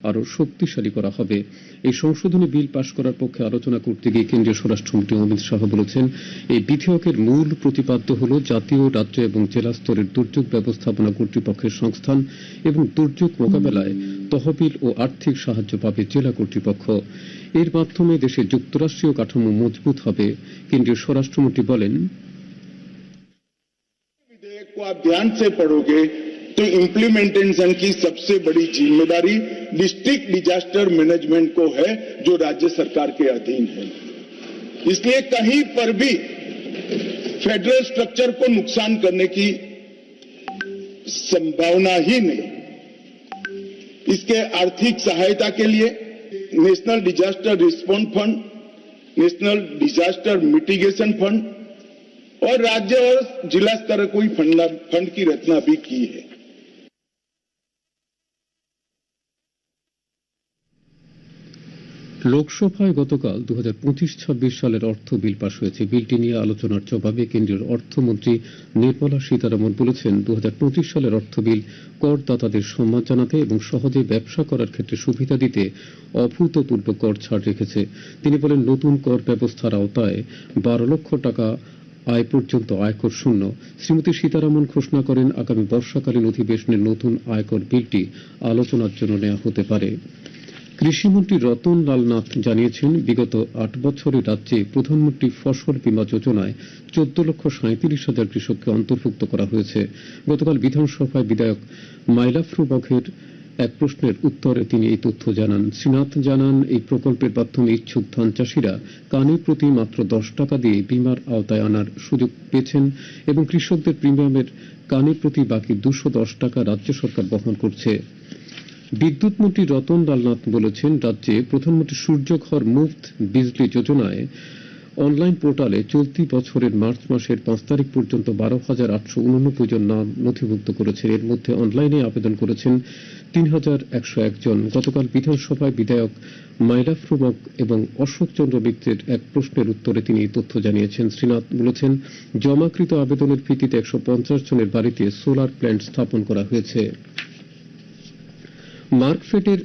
আরো শক্তিশালী করা হবে। এই সংশোধনী বিল পাশ করার পক্ষে আলোচনা করতে গিয়ে কেন্দ্রীয় স্বরাষ্ট্রমন্ত্রী অমিত শাহ বলেছেন, এই বিধেয়কের মূল প্রতিপাদ্য হল জাতীয়, রাজ্য এবং জেলা স্তরের দুর্যোগ ব্যবস্থাপনা কর্তৃপক্ষের সংস্থান এবং দুর্যোগ মোকাবেলায় তহবিল ও আর্থিক সাহায্য পাবে জেলা কর্তৃপক্ষ। এর মাধ্যমে দেশের যুক্তরাষ্ট্রীয় কাঠামো মজবুত হবে। কেন্দ্রীয় স্বরাষ্ট্রমন্ত্রী বলেন, विधेयक को आप ध्यान से पढ़ोगे तो इम्प्लीमेंटेशन की सबसे बड़ी जिम्मेदारी डिस्ट्रिक्ट डिजास्टर मैनेजमेंट को है, जो राज्य सरकार के अधीन है। इसलिए कहीं पर भी फेडरल स्ट्रक्चर को नुकसान करने की संभावना ही नहीं। इसके आर्थिक सहायता के लिए national disaster response fund, national disaster mitigation fund और राज्य और जिला स्तर कोई फंड की रचना भी की है। লোকসভায় গতকাল 2025-26 সালের অর্থ বিল পাশ হয়েছে। বিলটি নিয়ে আলোচনার জবাবে কেন্দ্রীয় অর্থমন্ত্রী নির্মলা সীতারামন বলেছেন, 2025 সালের অর্থ বিল করদাতাদের সম্মান জানাতে এবং সহজে ব্যবসা করার ক্ষেত্রে সুবিধা দিতে অভূতপূর্ব কর ছাড় রেখেছে। তিনি বলেন, নতুন কর ব্যবস্থার আওতায় 12 লক্ষ টাকা আয় পর্যন্ত আয়কর শূন্য। শ্রীমতী সীতারামন ঘোষণা করেন, আগামী বর্ষাকালীন অধিবেশনে নতুন আয়কর বিলটি আলোচনার জন্য নেওয়া হতে পারে। কৃষিমন্ত্রী রতন লাল নাথ জানিয়েছেন, বিগত 8 বছরে রাজ্যে প্রধানমন্ত্রী ফসল বীমা যোজনায় 14,37,000 কৃষককে অন্তর্ভুক্ত করা হয়েছে। গতকাল বিধানসভায় বিধায়ক মাইলাফরু বঘের এক প্রশ্নের উত্তরে তিনি এই তথ্য জানান। শ্রী নাথ জানান, এই প্রকল্পের মাধ্যমে ইচ্ছুক ধান চাষিরা কানে প্রতি মাত্র 10 টাকা দিয়ে বীমার আওতায় আনার সুযোগ পেয়েছেন এবং কৃষকদের প্রিমিয়ামের কানে প্রতি বাকি 210 টাকা রাজ্য সরকার বহন করছে। বিদ্যুৎ মন্ত্রী রতন লাল নাথ বলেছেন, রাজ্যে প্রধানমন্ত্রী সূর্যঘর মুফত বিজলি যোজনায় অনলাইন পোর্টালে চলতি বছরের মার্চ মাসের 5 তারিখ পর্যন্ত 12,889 জন নাম নথিভুক্ত করেছেন। এর মধ্যে অনলাইনে আবেদন করেছেন 3,101 জন। গতকাল বিধানসভায় বিধায়ক মাইলাফরু বঘ এবং অশোক চন্দ্র মিত্রের এক প্রশ্নের উত্তরে তিনি এই তথ্য জানিয়েছেন। শ্রীনাথ বলেছেন, জমাকৃত আবেদনের ভিত্তিতে 150 জনের বাড়িতে সোলার প্ল্যান্ট স্থাপন করা হয়েছে। মার্কফেডের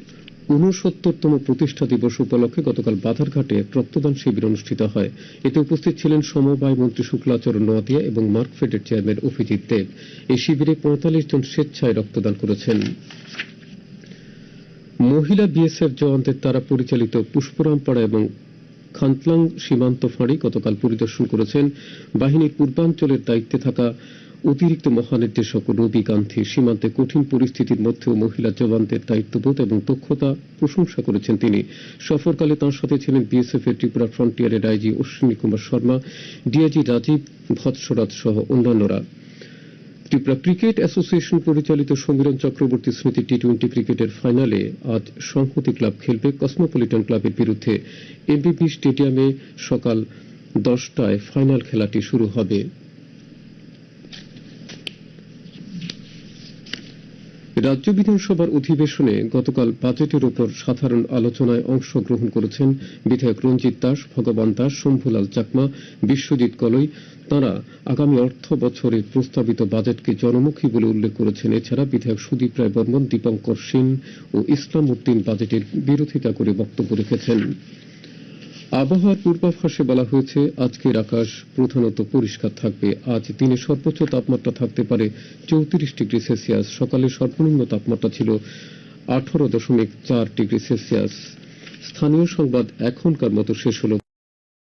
69তম প্রতিষ্ঠা দিবস উপলক্ষে গতকাল বাধারঘাটে রক্তদান শিবির অনুষ্ঠিত হয়। এতে উপস্থিত ছিলেন সমবায় মন্ত্রী শুক্লাচরণ নোয়াতিয়া এবং মার্কফেডের চেয়ারম্যান অভিজিৎ দেব। এই শিবিরে 45 জন স্বেচ্ছায় রক্তদান করেছেন। মহিলা বিএসএফ জওয়ানদের দ্বারা পরিচালিত পুষ্পরামপাড়া এবং খান্তলাং সীমান্ত ফাঁড়ি গতকাল পরিদর্শন করেছেন বাহিনীর পূর্বাঞ্চলের দায়িত্বে থাকা অতিরিক্ত মহানির্দেশক রবি গান্ধী। সীমান্তে কঠিন পরিস্থিতির মধ্যেও মহিলা জওয়ানদের দায়িত্ববোধ এবং দক্ষতা প্রশংসা করেছেন তিনি। সফরকালে তাঁর সাথে ছিলেন বিএসএফ এর ত্রিপুরা ফ্রন্টিয়ারের আইজি অশ্বিনী কুমার শর্মা, ডিআইজি রাজীব ভৎসরাজ সহ অন্যান্যরা। ত্রিপুরা ক্রিকেট অ্যাসোসিয়েশন পরিচালিত সমীরণ চক্রবর্তী স্মৃতি টি-20 ক্রিকেটের ফাইনালে আজ সংহতি ক্লাব খেলবে কসমোপলিটন ক্লাবের বিরুদ্ধে। এমবিবি স্টেডিয়ামে সকাল 10টায় ফাইনাল খেলাটি শুরু হবে। রাজ্য বিধানসভার অধিবেশনে গতকাল বাজেটের উপর সাধারণ আলোচনায় অংশগ্রহণ করেছেন বিধায়ক রঞ্জিত দাস, ভগবান দাস, শম্ভুলাল চাকমা, বিশ্বজিৎ কলই। তাঁরা আগামী অর্থ বছরে প্রস্তাবিত বাজেটকে জনমুখী বলে উল্লেখ করেছেন। এছাড়া বিধায়ক সুদীপ রায় বর্মন, দীপঙ্কর সেন ও ইসলাম উদ্দিন বাজেটের বিরোধিতা করে বক্তব্য রেখেছেন। আবহাওয়ার পূর্বাভাসে বলা হয়েছে, আজকের আকাশ প্রধানত পরিষ্কার থাকবে। আজ দিনে সর্বোচ্চ তাপমাত্রা থাকতে পারে 34 ডিগ্রি সেলসিয়াস। সকালে সর্বনিম্ন তাপমাত্রা ছিল 18.4 ডিগ্রি সেলসিয়াস। স্থানীয় সংবাদ এখনকার মতো শেষ হল।